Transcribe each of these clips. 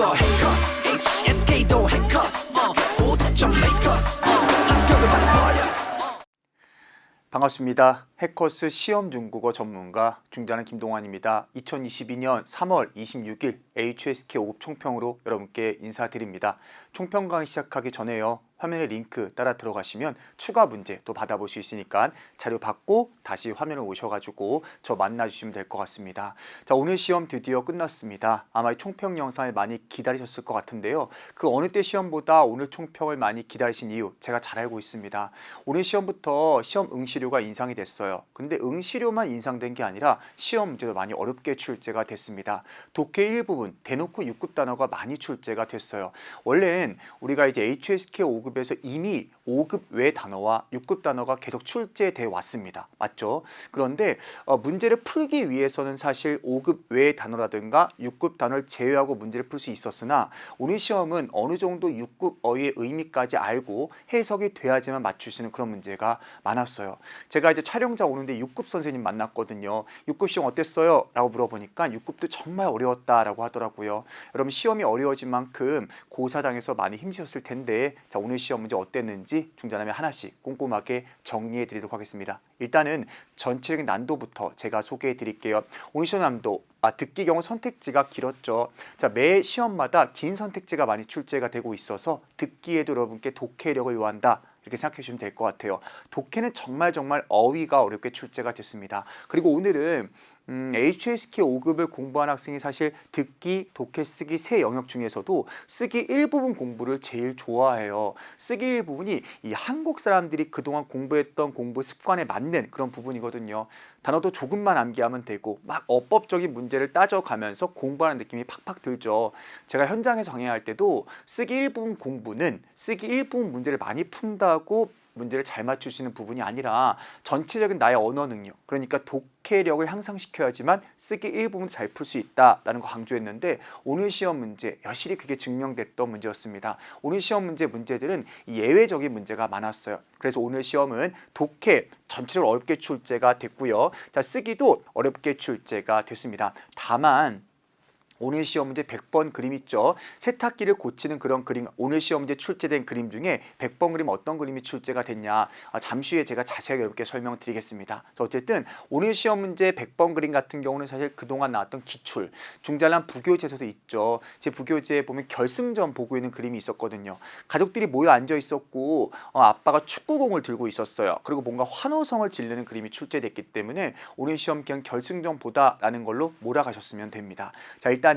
더 해커스 HSK도 해커스 호득점 메이커스 학교를 받아버렸어. 반갑습니다. 해커스 시험 중국어 전문가 중자는 김동환입니다. 2022년 3월 26일 HSK 5급 총평으로 여러분께 인사드립니다. 총평 강의 시작하기 전에요. 화면에 링크 따라 들어가시면 추가 문제 또 받아볼 수 있으니까 자료 받고 다시 화면에 오셔가지고 저 만나주시면 될 것 같습니다. 자, 오늘 시험 드디어 끝났습니다. 아마 이 총평 영상을 많이 기다리셨을 것 같은데요. 그 어느 때 시험보다 오늘 총평을 많이 기다리신 이유 제가 잘 알고 있습니다. 오늘 시험부터 시험 응시료가 인상이 됐어요. 근데 응시료만 인상된 게 아니라 시험 문제도 많이 어렵게 출제가 됐습니다. 독해 일부분 대놓고 6급 단어가 많이 출제가 됐어요. 원래는 우리가 이제 HSK 5급에서 이미 5급 외 단어와 6급 단어가 계속 출제돼 왔습니다. 맞죠? 그런데 문제를 풀기 위해서는 사실 5급 외 단어라든가 6급 단어를 제외하고 문제를 풀 수 있었으나 오늘 시험은 어느 정도 6급 어휘의 의미까지 알고 해석이 돼야지만 맞출 수 있는 그런 문제가 많았어요. 제가 이제 촬영자 오는데 6급 선생님 만났거든요. 6급 시험 어땠어요? 라고 물어보니까 6급도 정말 어려웠다라고 하더라고요. 여러분 시험이 어려워진 만큼 고사장에서 많이 힘드셨을 텐데 자, 오늘 시험 문제 어땠는지 중자남에 하나씩 꼼꼼하게 정리해 드리도록 하겠습니다. 일단은 전체적인 난도부터 제가 소개해 드릴게요. 오늘 시험 난도 듣기 경우 선택지가 길었죠. 자, 매 시험마다 긴 선택지가 많이 출제가 되고 있어서 듣기에도 여러분께 독해력을 요한다. 이렇게 생각해 주시면 될 것 같아요. 독해는 정말 어휘가 어렵게 출제가 됐습니다. 그리고 오늘은 HSK 5급을 공부한 학생이 사실 듣기, 독해, 쓰기 세 영역 중에서도 쓰기 일부분 공부를 제일 좋아해요. 쓰기 일부분이 이 한국 사람들이 그동안 공부했던 공부 습관에 맞는 그런 부분이거든요. 단어도 조금만 암기하면 되고 막 어법적인 문제를 따져가면서 공부하는 느낌이 팍팍 들죠. 제가 현장에 정해할 때도 쓰기 일부분 공부는 쓰기 일부분 문제를 많이 푼다고 문제를 잘 맞출 수 있는 부분이 아니라 전체적인 나의 언어 능력, 그러니까 독해력을 향상시켜야지만 쓰기 일부분 잘 풀 수 있다라는 거 강조했는데 오늘 시험 문제 여실히 그게 증명됐던 문제였습니다. 오늘 시험 문제들은 예외적인 문제가 많았어요. 그래서 오늘 시험은 독해 전체적으로 어렵게 출제가 됐고요. 자, 쓰기도 어렵게 출제가 됐습니다. 다만 오늘 시험 문제 100번 그림 있죠. 세탁기를 고치는 그런 그림, 오늘 시험 문제 출제된 그림 중에 100번 그림 어떤 그림이 출제가 됐냐 잠시 후에 제가 자세하게 여러분께 설명드리겠습니다. 어쨌든 오늘 시험 문제 100번 그림 같은 경우는 사실 그동안 나왔던 기출, 중잘난 부교재에서도 있죠. 제 부교재에 보면 결승전 보고 있는 그림이 있었거든요. 가족들이 모여 앉아 있었고 아빠가 축구공을 들고 있었어요. 그리고 뭔가 환호성을 지르는 그림이 출제됐기 때문에 오늘 시험 그냥 결승전 보다라는 걸로 몰아가셨으면 됩니다. 자, 일단은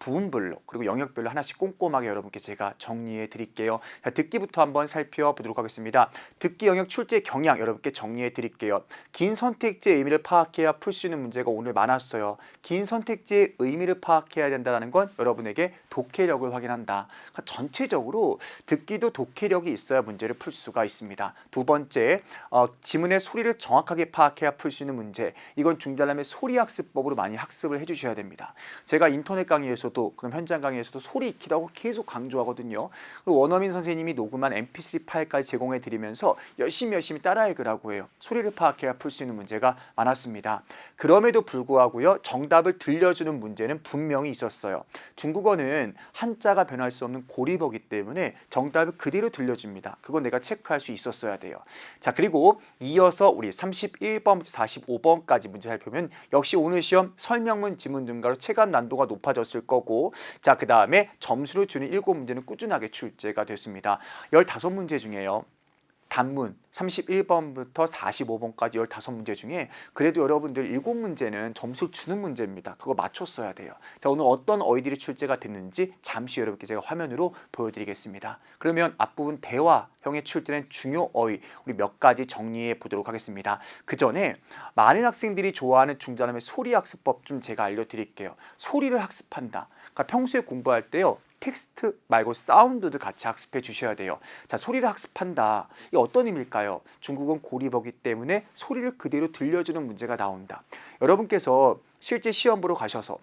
부분별로 그리고 영역별로 하나씩 꼼꼼하게 여러분께 제가 정리해 드릴게요. 자, 듣기부터 한번 살펴보도록 하겠습니다. 듣기 영역 출제 경향 여러분께 정리해 드릴게요. 긴 선택지의 의미를 파악해야 풀 수 있는 문제가 오늘 많았어요. 긴 선택지의 의미를 파악해야 된다는 건 여러분에게 독해력을 확인한다. 그러니까 전체적으로 듣기도 독해력이 있어야 문제를 풀 수가 있습니다. 두 번째, 지문의 소리를 정확하게 파악해야 풀 수 있는 문제. 이건 중잘남의 소리학습법으로 많이 학습을 해주셔야 됩니다. 제가 인터넷 강의에서도 그럼 현장 강의에서도 소리 익히라고 계속 강조하거든요. 원어민 선생님이 녹음한 mp3 파일까지 제공해 드리면서 열심히 따라 읽으라고 해요. 소리를 파악해야 풀 수 있는 문제가 많았습니다. 그럼에도 불구하고요. 정답을 들려주는 문제는 분명히 있었어요. 중국어는 한자가 변할 수 없는 고리버기 때문에 정답을 그대로 들려줍니다. 그건 내가 체크할 수 있었어야 돼요. 자, 그리고 이어서 우리 31번부터 45번까지 문제 살펴보면 역시 오늘 시험 설명문, 지문 증가로 체감 난도가 높아졌을 거고, 자, 그 다음에 점수를 주는 7문제는 꾸준하게 출제가 됐습니다. 15문제 중에요. 단문 31번부터 45번까지 15문제 중에 그래도 여러분들 7문제는 점수를 주는 문제입니다. 그거 맞췄어야 돼요. 자, 오늘 어떤 어휘들이 출제가 됐는지 잠시 여러분께 제가 화면으로 보여드리겠습니다. 그러면 앞부분 대화형에 출제된 중요 어휘 우리 몇 가지 정리해 보도록 하겠습니다. 그 전에 많은 학생들이 좋아하는 중자남의 소리학습법 좀 제가 알려드릴게요. 소리를 학습한다. 그러니까 평소에 공부할 때요. 텍스트 말고 사운드도 같이 학습해 주셔야 돼요. 자, 소리를 학습한다. 이게 어떤 의미일까요? 중국은 고리버기 때문에 소리를 그대로 들려주는 문제가 나온다. 여러분께서 실제 시험 보러 가셔서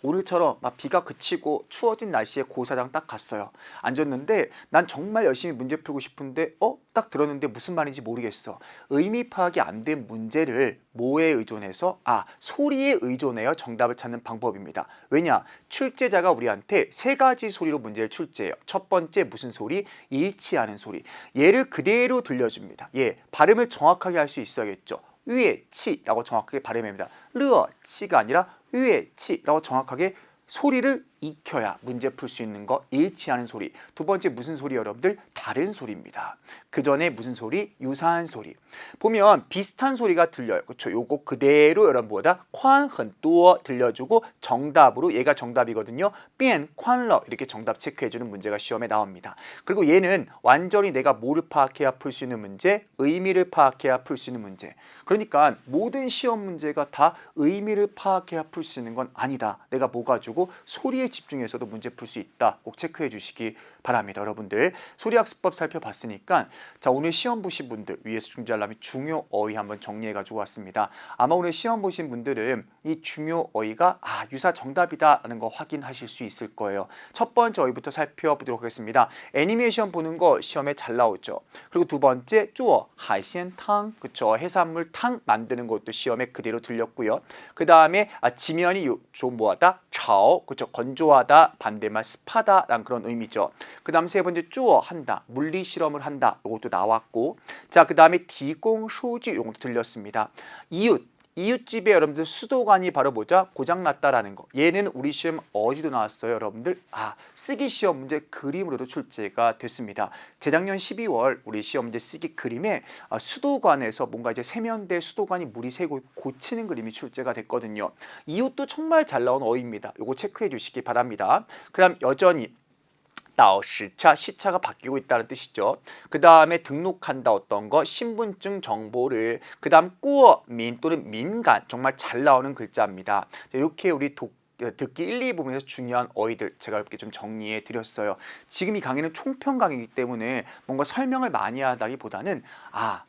오늘처럼 막 비가 그치고 추워진 날씨에 고사장 딱 갔어요. 앉았는데 난 정말 열심히 문제 풀고 싶은데 딱 들었는데 무슨 말인지 모르겠어. 의미 파악이 안 된 문제를 뭐에 의존해서? 소리에 의존하여 정답을 찾는 방법입니다. 왜냐? 출제자가 우리한테 세 가지 소리로 문제를 출제해요. 첫 번째 무슨 소리? 일치하는 소리. 얘를 그대로 들려줍니다. 발음을 정확하게 할 수 있어야겠죠. 위치라고 정확하게 발음합니다. 르치가 아니라 위치라고 정확하게 소리를 익혀야 문제 풀 수 있는 거. 일치하는 소리. 두 번째 무슨 소리 여러분들? 다른 소리입니다. 그 전에 무슨 소리? 유사한 소리. 보면 비슷한 소리가 들려요. 그렇죠? 요거 그대로 여러분보다 宽很多 들려주고 정답으로 얘가 정답이거든요. 变宽了 이렇게 정답 체크해주는 문제가 시험에 나옵니다. 그리고 얘는 완전히 내가 뭐를 파악해야 풀 수 있는 문제, 의미를 파악해야 풀 수 있는 문제. 그러니까 모든 시험 문제가 다 의미를 파악해야 풀 수 있는 건 아니다. 내가 뭐 가지고 소리에 집중해서도 문제 풀 수 있다. 꼭 체크해 주시기 바랍니다. 여러분들 소리학습법 살펴봤으니까 자, 오늘 시험 보신 분들 위에서 중재하려면 중요 어휘 한번 정리해 가지고 왔습니다. 아마 오늘 시험 보신 분들은 이 중요 어휘가 유사 정답이다라는 거 확인하실 수 있을 거예요. 첫 번째 어휘부터 살펴보도록 하겠습니다. 애니메이션 보는 거 시험에 잘 나오죠. 그리고 두 번째 쭈어 하이센탕, 그쵸, 해산물 탕 만드는 것도 시험에 그대로 들렸고요. 그 다음에 지면이 좀 뭐하다? 차오, 그쵸, 건조하다, 반대말 습하다라는 그런 의미죠. 그 다음 세 번째 쭈어 한다, 물리 실험을 한다, 이것도 나왔고, 자, 그 다음에 디공 소지 이것도 들렸습니다. 이웃집에 여러분들 수도관이 바로 뭐죠? 고장났다라는 거. 얘는 우리 시험 어디도 나왔어요, 여러분들? 쓰기 시험 문제 그림으로도 출제가 됐습니다. 재작년 12월 우리 시험 문제 쓰기 그림에 수도관에서 뭔가 이제 세면대 수도관이 물이 새고 고치는 그림이 출제가 됐거든요. 이웃도 정말 잘 나온 어휘입니다. 요거 체크해 주시기 바랍니다. 그다음 여전히 시차, 시차가 바뀌고 있다는 뜻이죠. 그 다음에 등록한다 어떤 거, 신분증 정보를. 그 다음 꾸어민 또는 민간, 정말 잘 나오는 글자입니다. 이렇게 우리 듣기 1, 2 부분에서 중요한 어휘들 제가 이렇게 좀 정리해 드렸어요. 지금 이 강의는 총평 강의이기 때문에 뭔가 설명을 많이 하다기보다는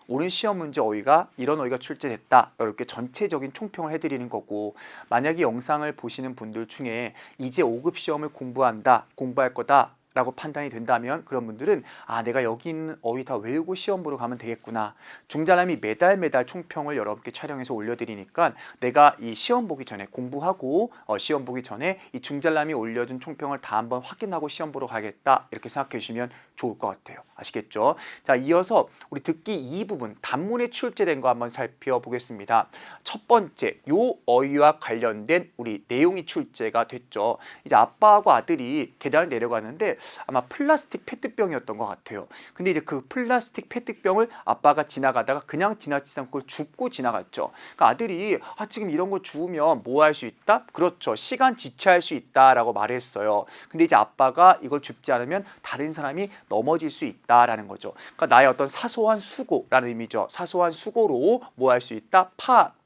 오늘 시험 문제 어휘가 이런 어휘가 출제됐다, 이렇게 전체적인 총평을 해드리는 거고, 만약에 영상을 보시는 분들 중에 이제 5급 시험을 공부할 거다 라고 판단이 된다면 그런 분들은 내가 여기 있는 어휘 다 외우고 시험 보러 가면 되겠구나. 중잘남이 매달 총평을 여러분께 촬영해서 올려드리니까 내가 이 시험 보기 전에 공부하고 시험 보기 전에 이 중잘남이 올려준 총평을 다 한번 확인하고 시험 보러 가겠다, 이렇게 생각해 주시면 좋을 것 같아요. 아시겠죠? 자, 이어서 우리 듣기 2부분 단문에 출제된 거 한번 살펴보겠습니다. 첫 번째 요 어휘와 관련된 우리 내용이 출제가 됐죠. 이제 아빠하고 아들이 계단을 내려가는데 아마 플라스틱 페트병이었던 것 같아요. 근데 이제 그 플라스틱 페트병을 아빠가 지나가다가 그냥 지나치지 않고 그걸 줍고 지나갔죠. 그러니까 아들이 지금 이런 거 주우면 뭐 할 수 있다? 그렇죠. 시간 지체할 수 있다라고 말했어요. 근데 이제 아빠가 이걸 줍지 않으면 다른 사람이 넘어질 수 있다라는 거죠. 그러니까 나의 어떤 사소한 수고라는 의미죠. 사소한 수고로 뭐 할 수 있다?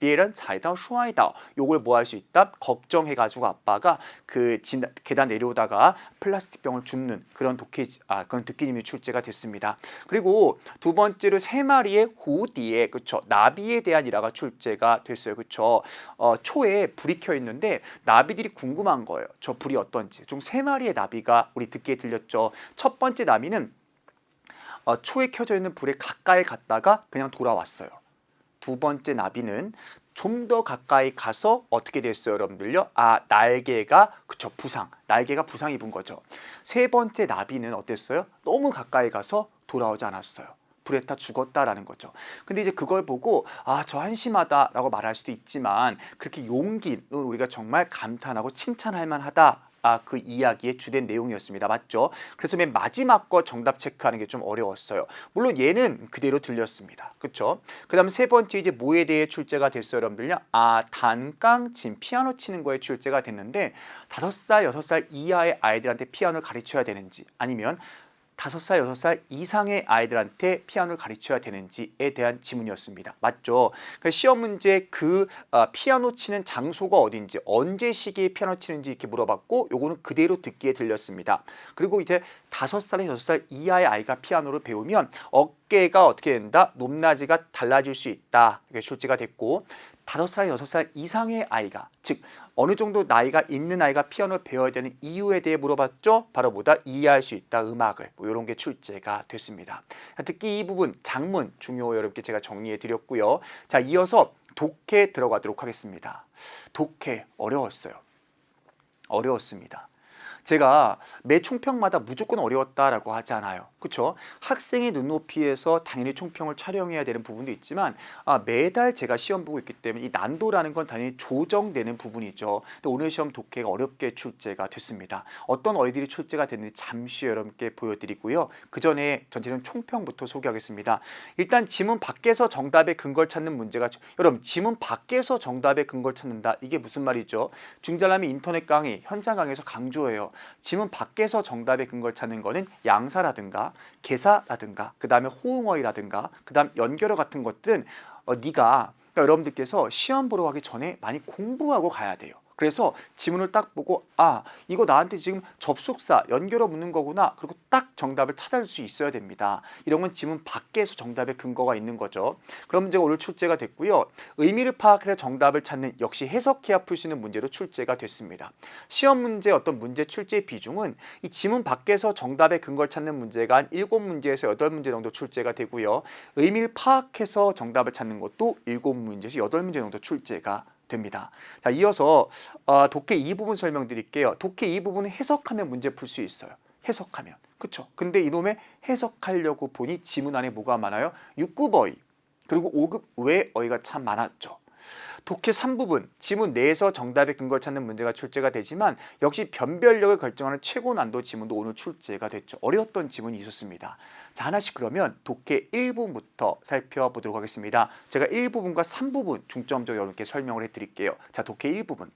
别人踩到摔倒 요걸 뭐 할 수 있다? 걱정해가지고 아빠가 그 계단 내려오다가 플라스틱 병을 줍는 그런 듣기님이 출제가 됐습니다. 그리고 두 번째로 세 마리의 후디에, 그쵸, 나비에 대한 일화가 출제가 됐어요. 그쵸. 초에 불이 켜 있는데 나비들이 궁금한 거예요. 저 불이 어떤지. 좀 세 마리의 나비가 우리 듣기에 들렸죠. 첫 번째 나비는 초에 켜져 있는 불에 가까이 갔다가 그냥 돌아왔어요. 두 번째 나비는 좀 더 가까이 가서 어떻게 됐어요, 여러분들요? 날개가 날개가 부상 입은 거죠. 세 번째 나비는 어땠어요? 너무 가까이 가서 돌아오지 않았어요. 불에 타 죽었다라는 거죠. 근데 이제 그걸 보고 저 한심하다라고 말할 수도 있지만 그렇게 용기는 우리가 정말 감탄하고 칭찬할 만하다. 그 이야기의 주된 내용이었습니다. 맞죠? 그래서 맨 마지막 거 정답 체크하는 게 좀 어려웠어요. 물론 얘는 그대로 들렸습니다. 그렇죠? 그 다음 세 번째 이제 뭐에 대해 출제가 됐어요, 여러분들요? 단钢琴, 피아노 치는 거에 출제가 됐는데 5살, 6살 이하의 아이들한테 피아노를 가르쳐야 되는지, 아니면 5살, 6살 이상의 아이들한테 피아노를 가르쳐야 되는지에 대한 지문이었습니다. 맞죠? 시험 문제 피아노 치는 장소가 어딘지, 언제 시기에 피아노 치는지 이렇게 물어봤고, 요거는 그대로 듣기에 들렸습니다. 그리고 이제 5살에서 6살 이하의 아이가 피아노를 배우면 어깨가 어떻게 된다? 높낮이가 달라질 수 있다. 이게 출제가 됐고, 5살, 6살 이상의 아이가, 즉 어느 정도 나이가 있는 아이가 피아노를 배워야 되는 이유에 대해 물어봤죠. 바로 뭐다? 이해할 수 있다, 음악을. 뭐 이런 게 출제가 됐습니다. 특히 이 부분 장문 중요 여러분께 제가 정리해 드렸고요. 자, 이어서 독해 들어가도록 하겠습니다. 독해 어려웠어요. 어려웠습니다. 제가 매 총평마다 무조건 어려웠다라고 하지 않아요. 그렇죠? 학생의 눈높이에서 당연히 총평을 촬영해야 되는 부분도 있지만 매달 제가 시험 보고 있기 때문에 이 난도라는 건 당연히 조정되는 부분이죠. 근데 오늘 시험 독해가 어렵게 출제가 됐습니다. 어떤 어휘들이 출제가 됐는지 잠시 여러분께 보여드리고요. 그 전에 전체적인 총평부터 소개하겠습니다. 일단 지문 밖에서 정답의 근거를 찾는 문제가, 여러분 지문 밖에서 정답의 근거를 찾는다. 이게 무슨 말이죠? 중잘남이 인터넷 강의, 현장 강의에서 강조해요. 지문 밖에서 정답의 근거를 찾는 거는 양사라든가 개사라든가 그 다음에 호응어휘라든가 그 다음 연결어 같은 것들은 그러니까 여러분들께서 시험 보러 가기 전에 많이 공부하고 가야 돼요. 그래서 지문을 딱 보고 이거 나한테 지금 접속사 연결어 묻는 거구나, 그리고 딱 정답을 찾을 수 있어야 됩니다. 이런 건 지문 밖에서 정답의 근거가 있는 거죠. 그럼 문제가 오늘 출제가 됐고요. 의미를 파악해서 정답을 찾는, 역시 해석해야 풀 수 있는 문제로 출제가 됐습니다. 시험 문제 어떤 문제 출제 비중은 이 지문 밖에서 정답의 근거를 찾는 문제가 한 7문제에서 8문제 정도 출제가 되고요. 의미를 파악해서 정답을 찾는 것도 7문제에서 8문제 정도 출제가 됩니다. 자, 이어서 독해 이 부분 설명드릴게요. 독해 이 부분은 해석하면 문제 풀 수 있어요. 해석하면. 그렇죠? 근데 이놈의 해석하려고 보니 지문 안에 뭐가 많아요? 6급 어휘, 그리고 5급 외 어휘가 참 많았죠. 독해 3부분, 지문 내에서 정답의 근거를 찾는 문제가 출제가 되지만 역시 변별력을 결정하는 최고 난도 지문도 오늘 출제가 됐죠. 어려웠던 지문이 있었습니다. 자, 하나씩 그러면 독해 1부분부터 살펴보도록 하겠습니다. 제가 1부분과 3부분 중점적으로 여러분께 설명을 해드릴게요. 자, 독해 1부분.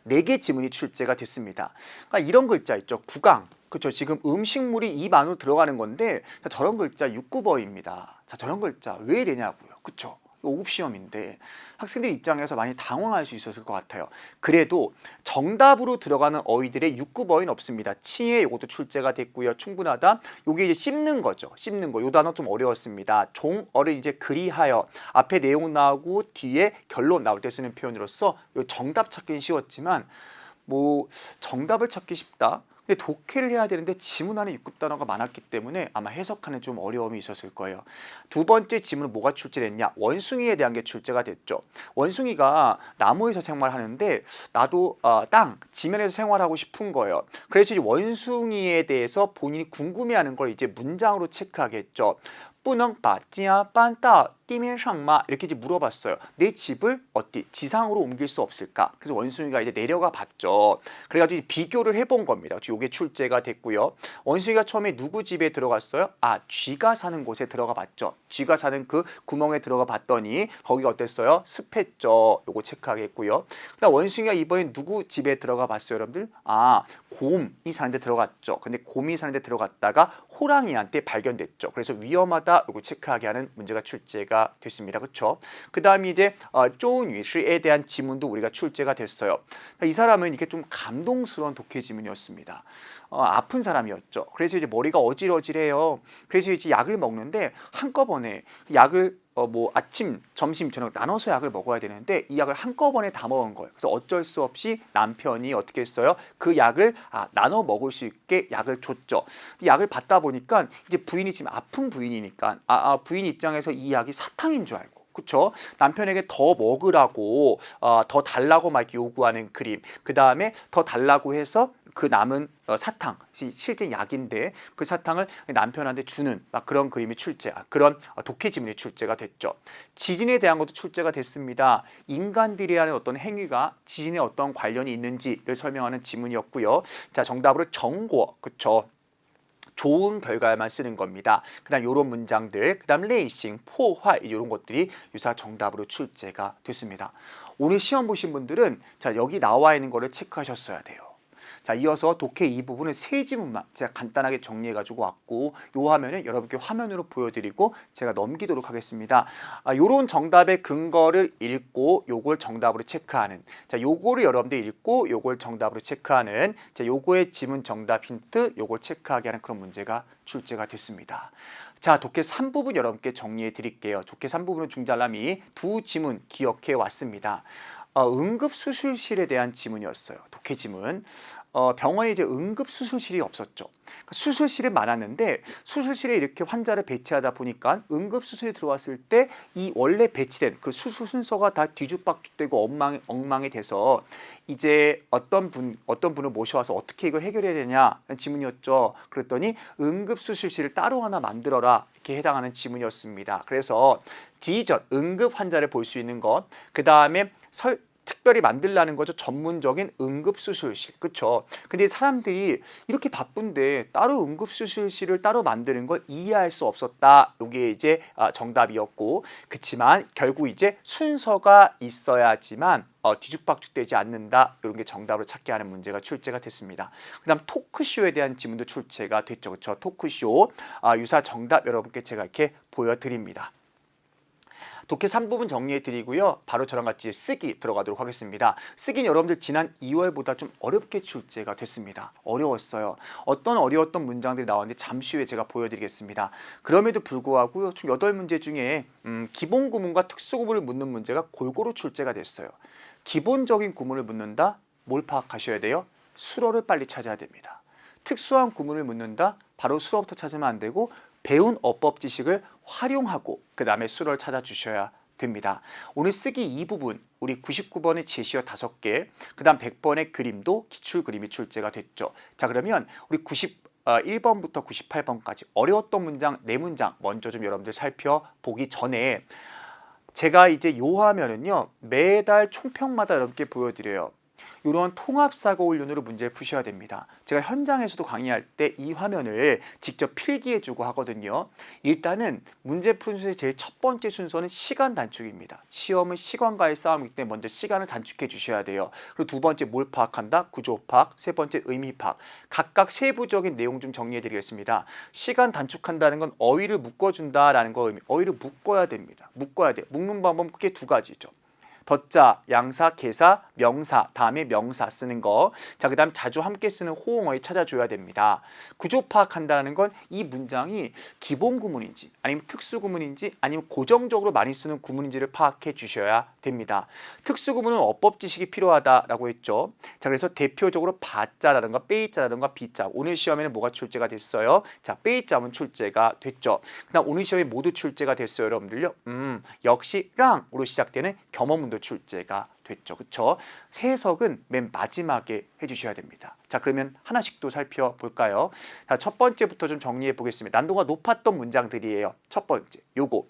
4개 지문이 출제가 됐습니다. 그러니까 이런 글자 있죠. 구강. 그렇죠. 지금 음식물이 입 안으로 들어가는 건데 저런 글자 6급 어휘입니다. 자, 저런 글자 왜 되냐고요. 그렇죠. 5급 시험인데 학생들 입장에서 많이 당황할 수 있었을 것 같아요. 그래도 정답으로 들어가는 어휘들의 6급 어휘는 없습니다. 치에 이것도 출제가 됐고요. 충분하다. 요게 이제 씹는 거죠. 씹는 거. 요 단어 좀 어려웠습니다. 종어를 이제 그리하여 앞에 내용 나오고 뒤에 결론 나올 때 쓰는 표현으로서 요 정답 찾기는 쉬웠지만 뭐 정답을 찾기 쉽다. 근데 독해를 해야 되는데 지문 안에 6급 단어가 많았기 때문에 아마 해석하는 좀 어려움이 있었을 거예요. 두 번째 지문은 뭐가 출제됐냐? 원숭이에 대한 게 출제가 됐죠. 원숭이가 나무에서 생활하는데 나도 땅, 지면에서 생활하고 싶은 거예요. 그래서 이 원숭이에 대해서 본인이 궁금해하는 걸 이제 문장으로 체크하겠죠. 不能把家搬到地面上吗? 이렇게 이제 물어봤어요. 내 집을 어디 지상으로 옮길 수 없을까? 그래서 원숭이가 이제 내려가 봤죠. 그래가지고 비교를 해본 겁니다. 이게 출제가 됐고요. 원숭이가 처음에 누구 집에 들어갔어요? 쥐가 사는 곳에 들어가 봤죠. 쥐가 사는 그 구멍에 들어가 봤더니 거기가 어땠어요? 습했죠. 요거 체크하겠고요. 그다음 원숭이가 이번에 누구 집에 들어가 봤어요, 여러분들? 곰이 사는 데 들어갔죠. 근데 곰이 사는 데 들어갔다가 호랑이한테 발견됐죠. 그래서 위험하다. 요거 체크하게 하는 문제가 출제가 됐습니다. 그렇죠? 그 다음에 이제 쪼유시에 대한 지문도 우리가 출제가 됐어요. 이 사람은 이게 좀 감동스러운 독해 지문이었습니다. 아픈 사람이었죠. 그래서 이제 머리가 어질어질해요. 그래서 이제 약을 먹는데 한꺼번에 약을 아침, 점심, 저녁 나눠서 약을 먹어야 되는데 이 약을 한꺼번에 다 먹은 거예요. 그래서 어쩔 수 없이 남편이 어떻게 했어요? 그 약을 나눠 먹을 수 있게 약을 줬죠. 약을 받다 보니까 이제 부인이 지금 아픈 부인이니까 부인 입장에서 이 약이 사탕인 줄 알고, 그렇죠? 남편에게 더 먹으라고 더 달라고 막 요구하는 그림. 그 다음에 더 달라고 해서 그 남은 사탕, 실제 약인데 그 사탕을 남편한테 주는 그런 그림이 그런 독해 지문이 출제가 됐죠. 지진에 대한 것도 출제가 됐습니다. 인간들이 하는 어떤 행위가 지진에 어떤 관련이 있는지를 설명하는 지문이었고요. 자, 정답으로 정고, 그렇죠. 좋은 결과만 쓰는 겁니다. 그 다음 이런 문장들, 그 다음 레이싱, 포화 이런 것들이 유사 정답으로 출제가 됐습니다. 오늘 시험 보신 분들은 자, 여기 나와 있는 거를 체크하셨어야 돼요. 자, 이어서 독해 이 부분은 세 지문만 제가 간단하게 정리해가지고 왔고, 요 화면은 여러분께 화면으로 보여드리고 제가 넘기도록 하겠습니다. 요런 정답의 근거를 읽고 요걸 정답으로 체크하는, 자, 요거를 여러분들 읽고 요걸 정답으로 체크하는, 자, 요거의 지문 정답 힌트 요걸 체크하게 하는 그런 문제가 출제가 됐습니다. 자, 독해 3부분 여러분께 정리해 드릴게요. 독해 3부분은 중잘남이 두 지문 기억해 왔습니다. 응급수술실에 대한 지문이었어요. 독해 지문. 병원에 이제 응급수술실이 없었죠. 그러니까 수술실은 많았는데 수술실에 이렇게 환자를 배치하다 보니까 응급수술에 들어왔을 때 이 원래 배치된 그 수술 순서가 다 뒤죽박죽되고 엉망이 돼서 이제 어떤 분을 모셔와서 어떻게 이걸 해결해야 되냐는 지문이었죠. 그랬더니 응급수술실을 따로 하나 만들어라, 이렇게 해당하는 지문이었습니다. 그래서 지전 응급 환자를 볼 수 있는 것, 그 다음에 특별히 만들라는 거죠. 전문적인 응급수술실. 그렇죠? 근데 사람들이 이렇게 바쁜데 따로 응급수술실을 따로 만드는 걸 이해할 수 없었다. 이게 이제 정답이었고, 그렇지만 결국 이제 순서가 있어야지만 뒤죽박죽되지 않는다. 이런 게 정답을 찾게 하는 문제가 출제가 됐습니다. 그다음 토크쇼에 대한 지문도 출제가 됐죠. 그렇죠? 토크쇼 유사 정답 여러분께 제가 이렇게 보여드립니다. 독해 3부분 정리해 드리고요. 바로 저랑 같이 쓰기 들어가도록 하겠습니다. 쓰기는 여러분들 지난 2월보다 좀 어렵게 출제가 됐습니다. 어려웠어요. 어떤 어려웠던 문장들이 나왔는데 잠시 후에 제가 보여드리겠습니다. 그럼에도 불구하고 총 8문제 중에 기본 구문과 특수 구문을 묻는 문제가 골고루 출제가 됐어요. 기본적인 구문을 묻는다? 뭘 파악하셔야 돼요? 수어를 빨리 찾아야 됩니다. 특수한 구문을 묻는다? 바로 수어부터 찾으면 안 되고 배운 어법 지식을 활용하고 그 다음에 수어를 찾아주셔야 됩니다. 오늘 쓰기 이 부분 우리 99번의 제시어 5개, 그 다음 100번의 그림도 기출 그림이 출제가 됐죠. 자, 그러면 우리 91번부터 98번까지 어려웠던 문장 4문장 먼저 좀 여러분들 살펴보기 전에 제가 이제 요 화면은요 매달 총평마다 여러분께 보여드려요. 이런 통합사고훈련으로 문제를 푸셔야 됩니다. 제가 현장에서도 강의할 때 이 화면을 직접 필기해주고 하거든요. 일단은 문제 푸는 순서의 제일 첫 번째 순서는 시간 단축입니다. 시험은 시간과의 싸움이기 때문에 먼저 시간을 단축해 주셔야 돼요. 그리고 두 번째 뭘 파악한다? 구조 파악. 세 번째 의미 파악. 각각 세부적인 내용 좀 정리해 드리겠습니다. 시간 단축한다는 건 어휘를 묶어준다라는 거 의미. 어휘를 묶어야 됩니다. 묶어야 돼요. 묶는 방법은 크게 두 가지죠. 덧자, 양사, 개사, 명사, 다음에 명사 쓰는 거. 자, 그 다음 자주 함께 쓰는 호응어휘 찾아줘야 됩니다. 구조 파악한다는 건 이 문장이 기본 구문인지 아니면 특수 구문인지 아니면 고정적으로 많이 쓰는 구문인지를 파악해 주셔야 됩니다. 특수 구문은 어법 지식이 필요하다라고 했죠. 자, 그래서 대표적으로 바자라든가 빼이자라든가 비자. 오늘 시험에는 뭐가 출제가 됐어요? 자, 빼이자문 출제가 됐죠. 그다음 오늘 시험에 모두 출제가 됐어요, 여러분들요. 역시 랑으로 시작되는 겸업문도 출제가 됐죠. 그렇죠? 해석은 맨 마지막에 해주셔야 됩니다. 자, 그러면 하나씩 또 살펴볼까요? 자, 첫 번째부터 좀 정리해 보겠습니다. 난도가 높았던 문장들이에요. 첫 번째, 요거.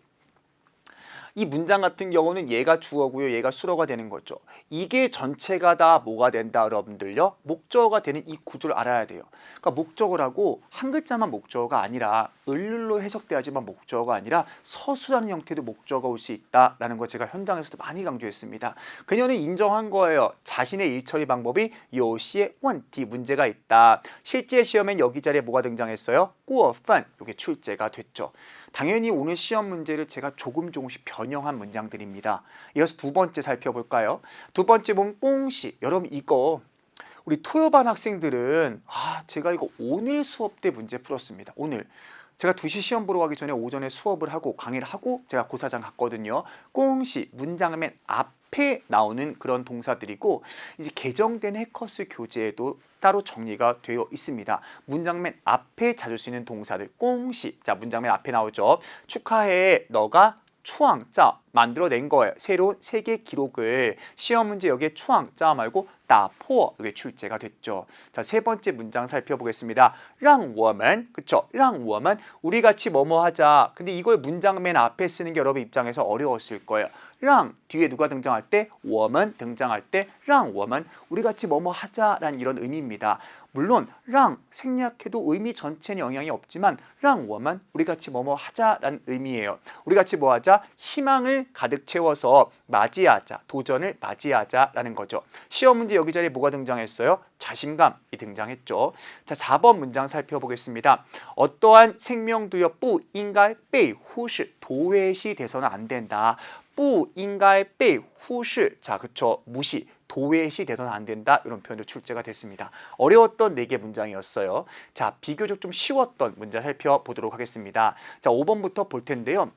이 문장 같은 경우는 얘가 주어고요, 얘가 수어가 되는 거죠. 이게 전체가 다 뭐가 된다, 여러분들요? 목적어가 되는 이 구조를 알아야 돼요. 그러니까 목적어라고 한 글자만 목적어가 아니라 을룰로 해석돼야지만 목적어가 아니라 서술하는 형태도 목적어가 올 수 있다라는 거 제가 현장에서도 많이 강조했습니다. 그녀는 인정한 거예요. 자신의 일처리 방법이 요시의 원티 문제가 있다. 실제 시험엔 여기 자리에 뭐가 등장했어요? 꾸어판, 이게 출제가 됐죠. 당연히 오늘 시험 문제를 제가 조금씩 변형한 문장들입니다. 이어서 두 번째 살펴볼까요? 두 번째 보면 꽁시. 여러분 이거 우리 토요반 학생들은 제가 이거 오늘 수업 때 문제 풀었습니다. 오늘. 제가 2시 시험 보러 가기 전에 오전에 수업을 하고 강의를 하고 제가 고사장 갔거든요. 꽁시, 문장 맨 앞에 나오는 그런 동사들이고 이제 개정된 해커스 교재에도 따로 정리가 되어 있습니다. 문장 맨 앞에 자주 쓰이는 동사들 꽁시. 자, 문장 맨 앞에 나오죠. 축하해, 너가 추앙짜 만들어낸 거예요. 새로운 세계 기록을. 시험 문제 여기에 추앙짜 말고 따포 이게 출제가 됐죠. 자, 세 번째 문장 살펴보겠습니다. 让我们 그쵸? 让我们 우리 같이 뭐뭐 하자. 근데 이걸 문장 맨 앞에 쓰는 게 여러분 입장에서 어려웠을 거예요. 让 뒤에 누가 등장할 때 我们 등장할 때 让我们 우리 같이 뭐뭐 하자라는 이런 의미입니다. 물론 랑 생략해도 의미 전체는 영향이 없지만 랑 워만 우리 같이 뭐뭐 하자라는 의미예요. 우리 같이 뭐 하자? 희망을 가득 채워서 맞이하자, 도전을 맞이하자라는 거죠. 시험 문제 여기저기 뭐가 등장했어요? 자신감이 등장했죠. 자, 4번 문장 살펴보겠습니다. 어떠한 생명도요不应该被忽视 도외시 돼서는 안 된다. 不应该被忽视 자, 그쵸. 무시. 도외시 돼서는 안 된다. 이런 표현도 출제가 됐습니다. 어려웠던 4개 문장이었어요. 자, 비교적 좀 쉬웠던 문장 살펴보도록 하겠습니다. 자, 5번부터 볼 텐데요.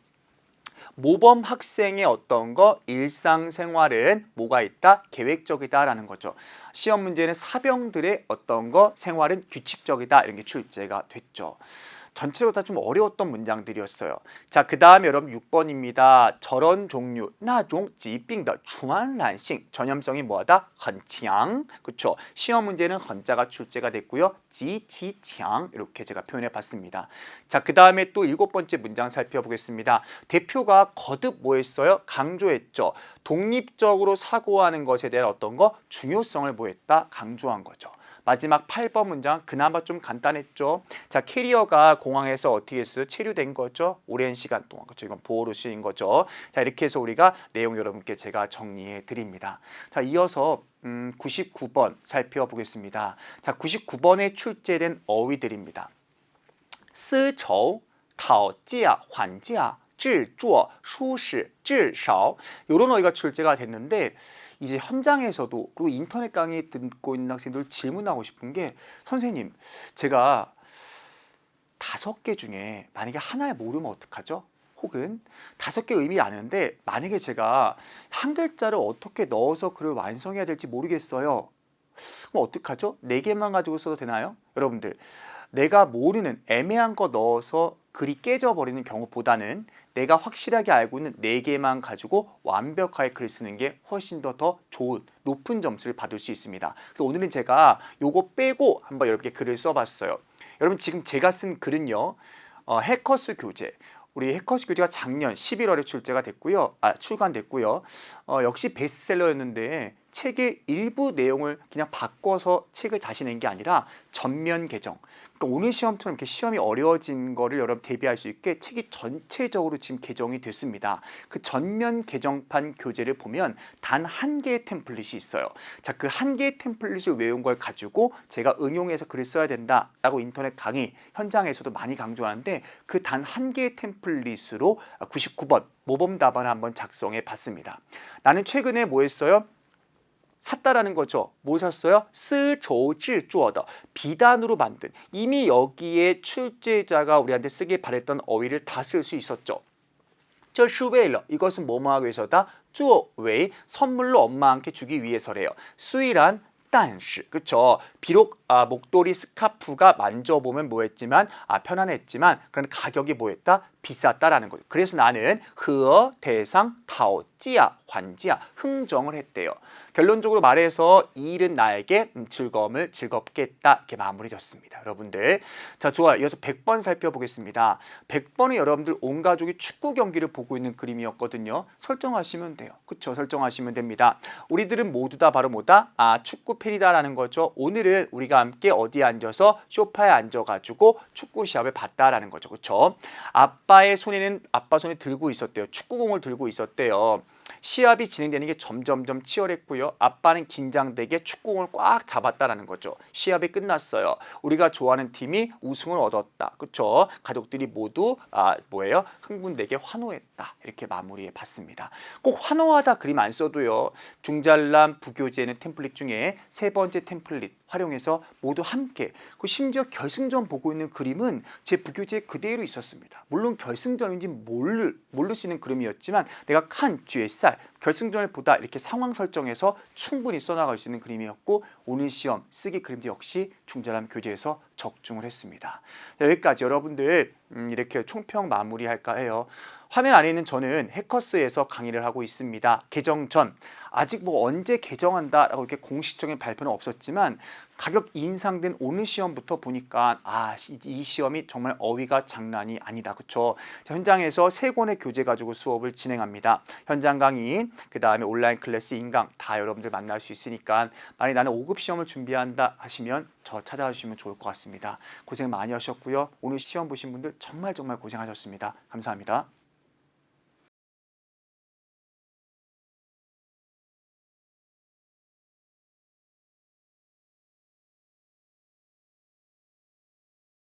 모범 학생의 어떤 거 일상생활은 뭐가 있다? 계획적이다라는 거죠. 시험 문제는 사병들의 어떤 거 생활은 규칙적이다 이런 게 출제가 됐죠. 전체적으로 다 좀 어려웠던 문장들이었어요. 자, 그 다음에 여러분 6번입니다. 저런 종류, 나종疾病的 传染性 전염성이 뭐하다? 很强. 그렇죠? 시험 문제는 헌자가 출제가 됐고요. 지치창 이렇게 제가 표현해 봤습니다. 자, 그 다음에 또 7번째 문장 살펴보겠습니다. 대표가 거듭 뭐 했어요? 강조했죠. 독립적으로 사고하는 것에 대한 어떤 거 중요성을 뭐 했다? 강조한 거죠. 마지막 8번 문장 그나마 좀 간단했죠. 자, 캐리어가 공항에서 어떻게 했어요? 체류된 거죠. 오랜 시간 동안. 그렇죠. 이건 보호로 쓰인 거죠. 자, 이렇게 해서 우리가 내용 여러분께 제가 정리해 드립니다. 자, 이어서 99번 살펴보겠습니다. 자, 99번에 출제된 어휘들입니다. 丝绸, 讨价还价, 制作, 舒适, 至少 이런 어휘가 출제가 됐는데 이제 현장에서도 그리고 인터넷 강의 듣고 있는 학생들 질문하고 싶은 게 선생님 제가 5개 중에 만약에 하나를 모르면 어떡하죠? 혹은 5개 의미 아는데 만약에 제가 한 글자를 어떻게 넣어서 글을 완성해야 될지 모르겠어요. 그럼 어떡하죠? 4개만 가지고 써도 되나요? 여러분들 내가 모르는 애매한 거 넣어서 글이 깨져버리는 경우보다는 내가 확실하게 알고 있는 4개만 가지고 완벽하게 글을 쓰는 게 훨씬 더 좋은 높은 점수를 받을 수 있습니다. 그래서 오늘은 제가 요거 빼고 한번 여러분께 글을 써봤어요. 여러분 지금 제가 쓴 글은요. 해커스 교재. 우리 해커스 교재가 작년 11월에 출간됐고요. 역시 베스트셀러였는데 책의 일부 내용을 그냥 바꿔서 책을 다시 낸 게 아니라 전면 개정. 그러니까 오늘 시험처럼 이렇게 시험이 어려워진 거를 여러분 대비할 수 있게 책이 전체적으로 지금 개정이 됐습니다. 그 전면 개정판 교재를 보면 단 1개의 템플릿이 있어요. 자, 그 1개의 템플릿을 외운 걸 가지고 제가 응용해서 글을 써야 된다라고 인터넷 강의 현장에서도 많이 강조하는데 그 단 1개의 템플릿으로 99번 모범 답안을 한번 작성해 봤습니다. 나는 최근에 뭐 했어요? 샀다라는 거죠. 뭘 샀어요? 丝绸制作的 비단으로 만든. 이미 여기에 출제자가 우리한테 쓰길 바랬던 어휘를 다 쓸 수 있었죠. 这是为了 이것은 뭐뭐 하기 위해서다? 作为 선물로 엄마한테 주기 위해서래요. 虽然 但是 그렇죠. 비록 목도리 스카프가 만져보면 뭐했지만 편안했지만 그런 가격이 뭐했다? 비쌌다라는 거죠. 그래서 나는 흐어 대상 타오찌야 환지야 흥정을 했대요. 결론적으로 말해서 이 일은 나에게 즐거움을 즐겁게 했다 이렇게 마무리졌습니다. 여러분들 자 좋아요. 이어서 100번 살펴보겠습니다. 100번은 여러분들 온 가족이 축구 경기를 보고 있는 그림이었거든요. 설정하시면 돼요. 그렇죠. 설정하시면 됩니다. 우리들은 모두 다 바로 뭐다? 축구 팬이다라는 거죠. 오늘은 우리가 함께 어디에 앉아서 소파에 앉아가지고 축구 시합을 봤다라는 거죠. 그렇죠. 아빠의 손에는 아빠 손에 들고 있었대요. 축구공을 들고 있었대요. 시합이 진행되는 게 점점점 치열했고요. 아빠는 긴장되게 축구공을 꽉 잡았다라는 거죠. 시합이 끝났어요. 우리가 좋아하는 팀이 우승을 얻었다. 그렇죠? 가족들이 모두 뭐예요? 흥분되게 환호했다. 이렇게 마무리해 봤습니다. 꼭 환호하다 그림 안 써도요. 중잘남 부교재는 템플릿 중에 3번째 템플릿 활용해서 모두 함께 심지어 결승전 보고 있는 그림은 제 부교재에 그대로 있었습니다. 물론 결승전인지 모를 수 있는 그림이었지만 내가 칸, 쥐의 쌀 결승전을 보다 이렇게 상황 설정해서 충분히 써나갈 수 있는 그림이었고 오늘 시험 쓰기 그림도 역시 중잘남 교재에서 적중을 했습니다. 여기까지 여러분들 이렇게 총평 마무리할까 해요. 화면 안에 있는 저는 해커스에서 강의를 하고 있습니다. 개정 전 아직 뭐 언제 개정한다라고 이렇게 공식적인 발표는 없었지만 가격 인상된 오늘 시험부터 보니까 이 시험이 정말 어휘가 장난이 아니다. 그렇죠? 현장에서 3권의 교재 가지고 수업을 진행합니다. 현장 강의, 그다음에 온라인 클래스, 인강 다 여러분들 만날 수 있으니까 만약 나는 5급 시험을 준비한다 하시면 저 찾아주시면 좋을 것 같습니다. 고생 많이 하셨고요. 오늘 시험 보신 분들 정말 고생하셨습니다. 감사합니다.